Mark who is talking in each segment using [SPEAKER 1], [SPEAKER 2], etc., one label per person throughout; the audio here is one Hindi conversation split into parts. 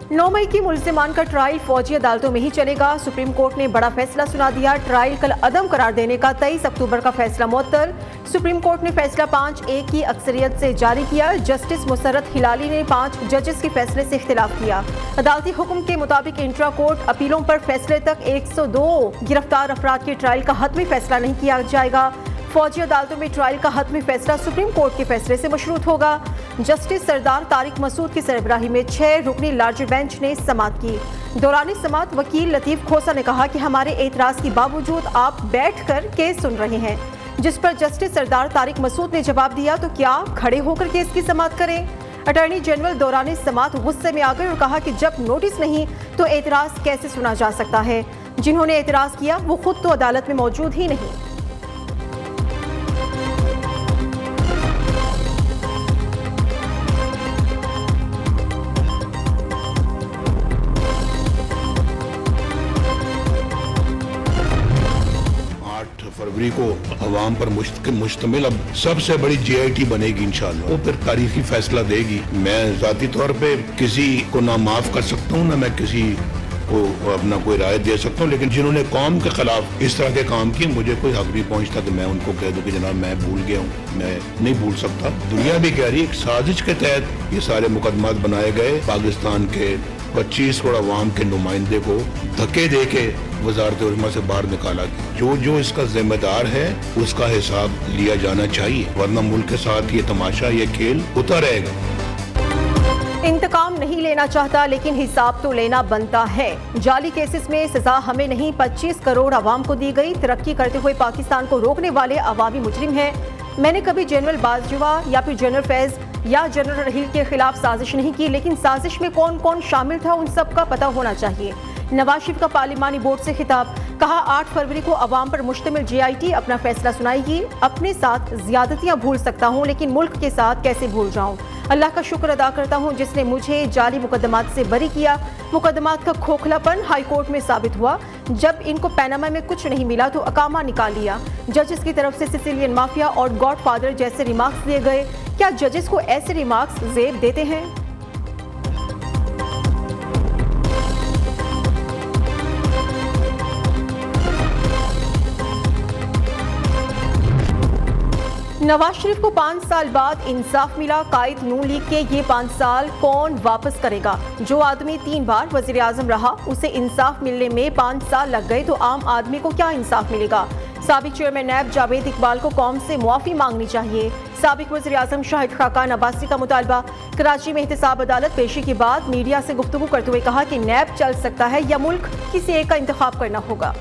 [SPEAKER 1] 9 मई की मुल्जिमान का ट्रायल फौजी अदालतों में ही चलेगा। सुप्रीम कोर्ट ने बड़ा फैसला सुना दिया। ट्रायल कल अदम करार देने का 23 अक्टूबर का फैसला मुअत्तल। सुप्रीम कोर्ट ने फैसला 5-1 की अक्सरियत से जारी किया। जस्टिस मुसर्रत हिलाली ने 5 जजेस के फैसले से इख्तिलाफ किया। अदालती हुक्म के मुताबिक इंट्रा कोर्ट अपीलों पर फैसले तक 102 गिरफ्तार अफराद के ट्रायल का हतमी फैसला नहीं किया जाएगा। फौजी अदालतों में ट्रायल का हतमी फैसला सुप्रीम कोर्ट के फैसले से मशरूत होगा। जस्टिस सरदार तारिक मसूद की सरबराही में 6 रुकनी लार्जर बेंच ने समाअत की। दौरान समाअत वकील लतीफ खोसा ने कहा कि हमारे एतराज के बावजूद आप बैठकर केस सुन रहे हैं, जिस पर जस्टिस सरदार तारिक मसूद ने जवाब दिया तो क्या खड़े होकर केस की समाअत करें। अटॉर्नी जनरल दौरान समाअत गुस्से में आ गए और कहा कि जब नोटिस नहीं तो एतराज कैसे सुना जा सकता है। जिन्होंने एतराज किया वो खुद तो अदालत में मौजूद ही नहीं।
[SPEAKER 2] फरवरी को अवाम पर मुश्तमिल अब सबसे बड़ी JIT बनेगी इंशाल्लाह। वो फिर तारीखी फैसला देगी। मैं जाती तौर पे किसी को ना माफ कर सकता हूँ, ना मैं किसी को अपना कोई राय दे सकता हूँ, लेकिन जिन्होंने कौम के खिलाफ इस तरह के काम किए मुझे कोई हक नहीं पहुँचता कि मैं उनको कह दूँ कि जनाब मैं भूल गया हूँ। मैं नहीं भूल सकता। दुनिया भी कह रही है एक साजिश के तहत ये सारे मुकदमात बनाए गए। पाकिस्तान के 25 करोड़ अवाम के नुमाइंदे को धक्के दे के वजारत उज़्मा से बाहर निकाला गया। जो इसका जिम्मेदार है उसका हिसाब लिया जाना चाहिए, वरना मुल्क के साथ ये तमाशा, ये खेल होता रहेगा।
[SPEAKER 1] इंतकाम नहीं लेना चाहता लेकिन हिसाब तो लेना बनता है। जाली केसेस में सजा हमें नहीं 25 करोड़ अवाम को दी गई। तरक्की करते हुए पाकिस्तान को रोकने वाले अवामी मुजरिम हैं। मैंने कभी जनरल बाजवा या फिर जनरल फैज या जनरल रहील के खिलाफ साजिश नहीं की, लेकिन साजिश में कौन कौन शामिल था उन सब का पता होना चाहिए। नवाज शरीफ का पार्लिमानी बोर्ड से खिताब, कहा 8 फरवरी को अवाम पर मुश्तमिल JIT अपना फैसला सुनाएगी। अपने साथ ज्यादतियां भूल सकता हूं लेकिन मुल्क के साथ कैसे भूल जाऊं। अल्लाह का शुक्र अदा करता हूं जिसने मुझे जाली मुकदमात से बरी किया। मुकदमात का खोखलापन हाई कोर्ट में साबित हुआ। जब इनको पैनामा में कुछ नहीं मिला तो अकामा निकाल लिया। जजेस की तरफ से सिसिलियन माफिया और गॉडफादर जैसे रिमार्क्स दिए गए। क्या जजेस को ऐसे रिमार्क्स जेब देते हैं? नवाज शरीफ को 5 साल बाद इंसाफ मिला। कायद नून लीग के ये 5 साल कौन वापस करेगा? जो आदमी 3 बार वजीर आजम रहा उसे इंसाफ मिलने में 5 साल लग गए तो आम आदमी को क्या इंसाफ मिलेगा? साबिक चेयरमैन नैब जावेद इकबाल को कौम से मुआफी मांगनी चाहिए। साबिक वज़ीर आज़म शाहिद खाकान अब्बासी का मुतालबा। कराची में एहतसाब अदालत पेशी के बाद मीडिया से गुफ्तगू करते हुए कहा कि नैब चल सकता है या मुल्क किसी एक का इंतखाब करना होगा।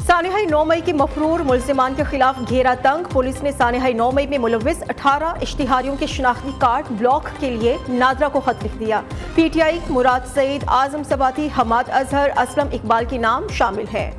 [SPEAKER 1] सानिहाई 9 मई के मफरूर मुल्जिमान के खिलाफ घेरा तंग। पुलिस ने सानिहाई 9 मई में मुलव्विस 18 इश्तिहारियों के शनाख्ती कार्ड ब्लॉक के लिए नादरा को खत लिख दिया। PTI मुराद सईद, आजम सबाती, हमाद अजहर, असलम इकबाल के नाम शामिल है।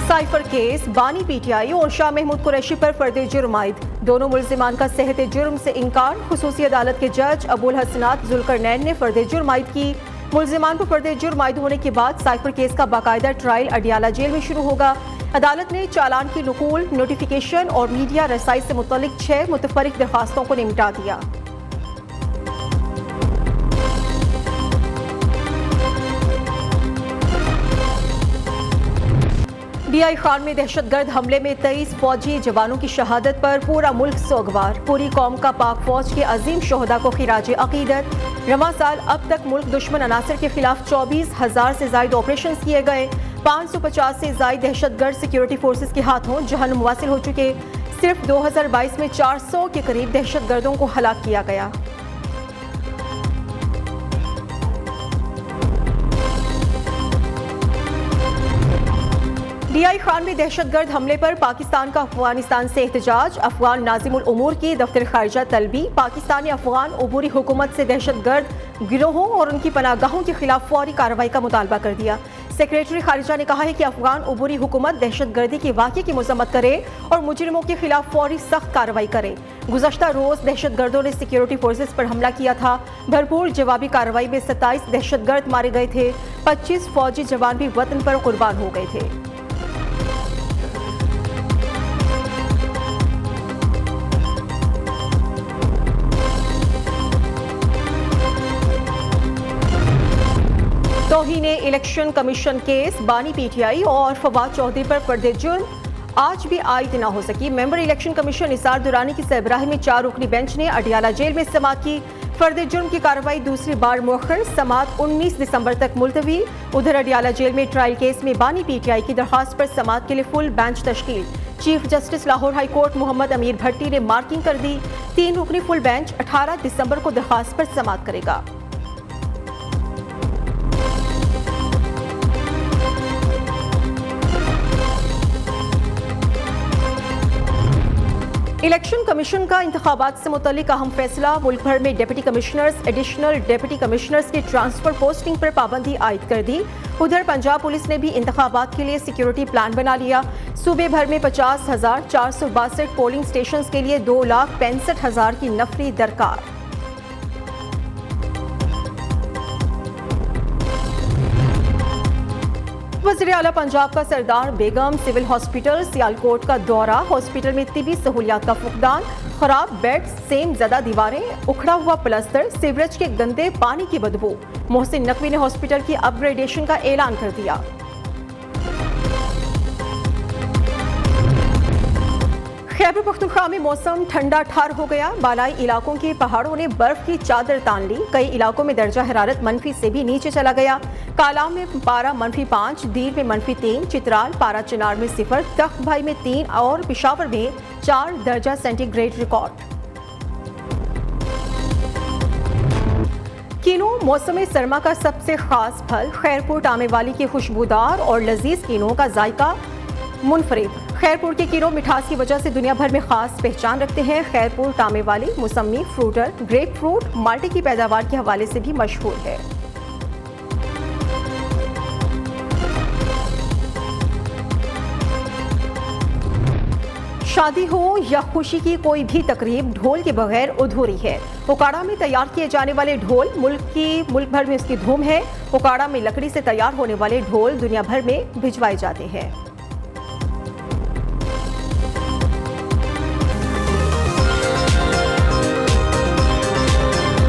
[SPEAKER 1] साइफर केस, बानी PTI और शाह महमूद कुरैशी पर फर्द जुर्म आयद। दोनों मुल्जिमान का सेहत जुर्म से इनकार। खुसूसी अदालत के जज अबुल हसनात जुल्करनैन ने फर्द जुर्म आयद की। मुल्जिमान को फर्द जुर्म आयद होने के बाद साइफर केस का बाकायदा ट्रायल अडियाला जेल में शुरू होगा। अदालत ने चालान की नकुल, नोटिफिकेशन और मीडिया रसाई से मुतल्लिक 6 मुतफरिक दरखास्तों को निपटा दिया। DI खान में दहशतगर्द हमले में 23 फौजी जवानों की शहादत पर पूरा मुल्क सोगवार। पूरी कौम का पाक फौज के अजीम शोहदा को खिराज अकीदत। रवां साल अब तक मुल्क दुश्मन अनासर के खिलाफ 24,000 से ज्यादा ऑपरेशन किए गए। 550 से ज्यादा दहशतगर्द सिक्योरिटी फोर्सेस के हाथों जहन्नुम वासिल हो चुके। सिर्फ 2022 में 400 के करीब दहशतगर्दों को हलाक किया गया। DI खान में दहशतगर्द हमले पर पाकिस्तान का अफगानिस्तान से एहतजाज। अफगान नाजिमुल उमूर की दफ्तर खारिजा तलबी। पाकिस्तानी अफगान अबूरी हुकूमत से दहशतगर्द गिरोहों और उनकी पनाहगाहों के खिलाफ फौरी कार्रवाई का मुतालबा कर दिया। सेक्रेटरी खारिजा ने कहा है कि अफगान उबूरी हुकूमत दहशतगर्दी के वाक़े की मजम्मत करे और मुजरिमों के खिलाफ फौरी सख्त कार्रवाई करे। गुज़श्ता रोज दहशतगर्दों ने सिक्योरिटी फोर्सेस पर हमला किया था। भरपूर जवाबी कार्रवाई में 27 दहशतगर्द मारे गए थे। 25 फौजी जवान भी वतन पर कुर्बान हो गए थे। तौहीने इलेक्शन कमीशन केस, बानी पीटीआई और फवाद चौधरी पर फर्द जुर्म आज भी आयद न हो सकी। Member election commission Nisar Durrani की सरबराही में 4 रुकनी बेंच ने अडियाला जेल में समाअत की। फर्द जुर्म की कार्रवाई दूसरी बार मुअख्खर, समाअत 19 दिसंबर तक मुलतवी। उधर अडियाला जेल में ट्रायल केस में बानी पीटीआई की दरख्वास्त पर समाअत के लिए फुल बेंच तश्कील। Chief justice Lahore high court Mohammad Amir Bhatti ने मार्किंग कर दी। 3 रुकनी फुल बेंच 18 दिसंबर को दरख्वास्त पर समाअत करेगा। इलेक्शन कमीशन का इंतखाबात से मुतल्लिक अहम फैसला, मुल्क भर में deputy commissioners, additional deputy commissioners की ट्रांसफर पोस्टिंग पर पाबंदी आयद कर दी। उधर पंजाब पुलिस ने भी इंतखाबात के लिए सिक्योरिटी प्लान बना लिया। सूबे भर में 50,462 पोलिंग स्टेशन के लिए 2,65,000 की नफरी दरकार। वज़ीर आला पंजाब का सरदार बेगम सिविल हॉस्पिटल सियालकोट का दौरा। हॉस्पिटल में तिबी सहूलियात का फुकदान, खराब बेड, सेम ज़दा दीवारें, उखड़ा हुआ प्लास्टर, सीवरेज के गंदे पानी की बदबू। मोहसिन नकवी ने हॉस्पिटल की अपग्रेडेशन का ऐलान कर दिया। खैबर पख्तूनख्वा में मौसम ठंडा ठार हो गया। बालाई इलाकों के पहाड़ों ने बर्फ की चादर तान ली। कई इलाकों में दर्जा हरारत मनफी से भी नीचे चला गया। कालाम में पारा -5, दीर में -3, चित्राल, पारा चिनार में 0, तख्तभाई में 3 और पिशावर में 4 दर्जा सेंटीग्रेड रिकॉर्ड। कीनों मौसम सरमा का सबसे खास फल। खैरपुर टामे वाली के खुशबूदार और लजीज कीनों का जायका मुनफरिद। खैरपुर के कीनों मिठास की वजह से दुनिया भर में खास पहचान रखते हैं। खैरपुर टामे वाली मौसमी, फ्रूटर, ग्रेप फ्रूट, माल्टे की पैदावार के हवाले से भी मशहूर है। शादी हो या खुशी की कोई भी तकरीब ढोल के बगैर अधूरी है। ओकाड़ा में तैयार किए जाने वाले ढोल मुल्क भर में उसकी धूम है। ओकाड़ा में लकड़ी से तैयार होने वाले ढोल दुनिया भर में भिजवाए जाते हैं।